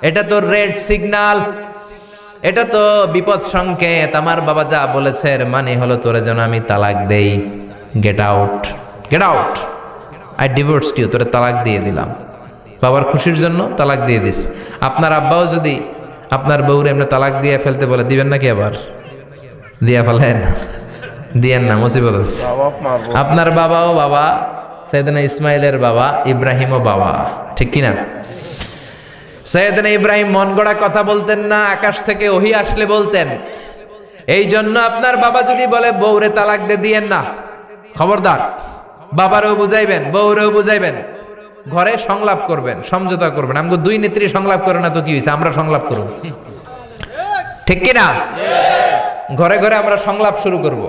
এটা তো red signal, এটা তো বিপদ সংকেত। আমার বাবা যা বলেছে এর মানে হলো তোরে যেন আমি তালাক দেই। Get out, get out, I divorced you, তোরে তালাক দিয়ে দিলাম। বাবার খুশির জন্য তালাক দিয়ে দিস। আপনার আব্বাও যদি আপনার বউরে এমনি তালাক দিয়ে ফেলতে বলে, দিবেন নাকি? আবার দিয়া ফেলেন, দিয়েন না, মুসিবত আছে। আপনার বাবাও বাবা, সাইয়েদনা ইসমাইলের বাবা, ইব্রাহিমও বাবা, ঠিক কিনা? সাইয়েদনা ইব্রাহিম মন গড়া কথা বলতেন না, আকাশ থেকে ওহী আসলে বলতেন। এই জন্য আপনার বাবা যদি বলে বউরে তালাক দিয়েন না, খবরদার, বাবারেও বুঝাইবেন, বউরেও বুঝাইবেন, ঘরে সংলাপ করবেন, সমঝোতা করবেন। আমগো দুই নেত্রী সংলাপ করে না তো কি হয়েছে, আমরা সংলাপ করব, ঠিক কিনা? ঘরে ঘরে আমরা সংলাপ শুরু করব,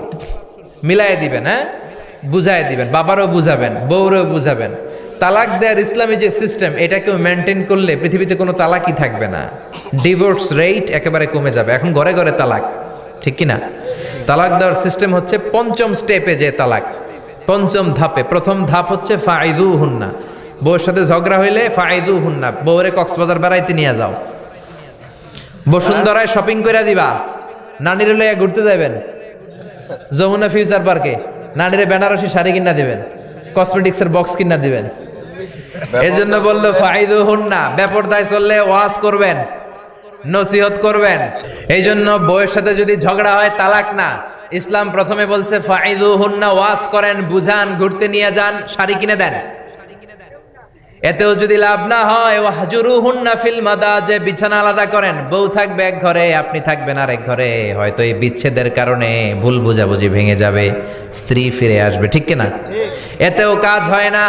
মিলাই দিবেন, হ্যাঁ, বুঝাই দিবেন, বাবারও বুঝাবেন, বউরেও বুঝাবেন। তালাক দেওয়ার ইসলামী যে সিস্টেম, এটাকেও মেনটেন করলে পৃথিবীতে কোনো তালাকই থাকবে না। ডিভোর্স রেট একেবারে কমে যাবে। এখন ঘরে ঘরে তালাক, ঠিক কিনা? তালাক দেওয়ার সিস্টেম হচ্ছে পঞ্চম স্টেপে যে তালাক, পঞ্চম ধাপে। প্রথম ধাপ হচ্ছে ফাইদু হুন্না, বউর সাথে ঝগড়া হইলে ফাইদু হুন্না, বউরে কক্সবাজার বেড়াইতে নিয়ে যাও, বসুন্ধরায় শপিং করে দিবা, নানিরে লইয়া ঘুরতে যাবেন, যমুনা ফিউচার পার্কে নানিরে বেনারসি শাড়ি কিনা দিবেন, কসমেটিক্সের বক্স কিনা দিবেন। এই জন্য বললো ফাইদু হুন্না, বেপরদায় চললে ওয়াজ করবেন, নসিহত করবেন। এই জন্য বউয়ের সাথে যদি ঝগড়া হয় তালাক না, ইসলাম প্রথমে বলছে ফাইদু হুন্না, ওয়াজ করেন, বুঝান, ঘুরতে নিয়ে যান, শাড়ি কিনে দেন। এতেও যদি লাভ না হয়, ওয়াহজুরুহুন্না ফিল মাদাজি, বিছানা আলাদা করেন, বউ থাকবে এক ঘরে, আপনি থাকবেন আরেক ঘরে। হয়তো এই বিচ্ছেদের কারণে ভুল বোঝাবুঝি ভেঙে যাবে, স্ত্রী ফিরে আসবে, ঠিক কিনা? এতেও কাজ হয় না।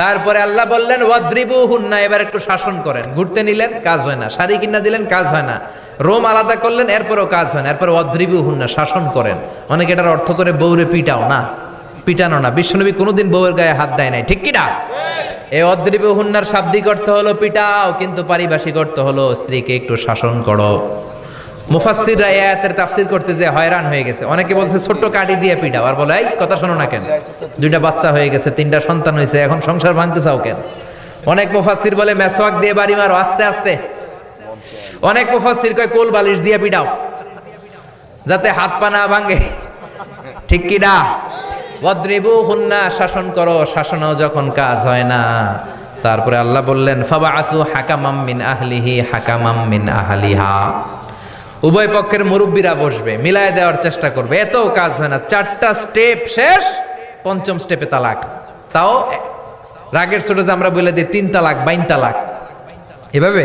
তারপরে আল্লাহ বললেন ওয়াদ্রিবুহুন্না, এবার একটু শাসন করেন। ঘুরতে নিলেন, কাজ হয় না, শাড়ি কিনা দিলেন, কাজ হয় না, রোম আলাদা করলেন, এরপরও কাজ হয় না, এরপর ওয়াদ্রিবুহুন্না, শাসন করেন। অনেকে এটার অর্থ করে বউরে পিটাও না, পিটানো না। বিশ্বনবী কোনোদিন বউয়ের গায়ে হাত দেয় নাই, ঠিক কিনা? এই অদ্রিবুহুন্নার শাব্দিক অর্থ হলো পিটাও, কিন্তু পারিভাষিক অর্থ হলো স্ত্রীকে একটু শাসন করো। মুফাসসিররা এই আয়াতের তাফসীর করতে যে হয়রান হয়ে গেছে। অনেকে বলছে ছোট্ট কাঠি দিয়ে পিটাও, আর বলে এই কথা শোনো না কেন, দুইটা বাচ্চা হয়ে গেছে, তিনটা সন্তান হয়েছে, এখন সংসার ভাঙতে চাও কেন? অনেক মুফাসসির বলে মেসওয়াক দিয়ে বাড়ি মারো আস্তে আস্তে। অনেক মুফাসসির কয় কোল বালিশ দিয়ে পিটাও, যাতে হাত পা না ভাঙে, ঠিক কি না? ওয়াদ্রিবুহুন্না, শাসন করো। শাসনও যখন কাজ হয় না, তারপরে আল্লাহ বললেন ফাবাআসু হাকামাম মিন আহলিহি হাকামাম মিন আহলিহা, উভয় পক্ষের মুরব্বীরা বসবে, মিলায় দেওয়ার চেষ্টা করবে। এতও কাজ হয় না, 4টা স্টেপ শেষ, পঞ্চম স্টেপে তালাক। তাও রাগের ছোট যে আমরা বলে দিই 3 তালাক, 22 তালাক, এভাবে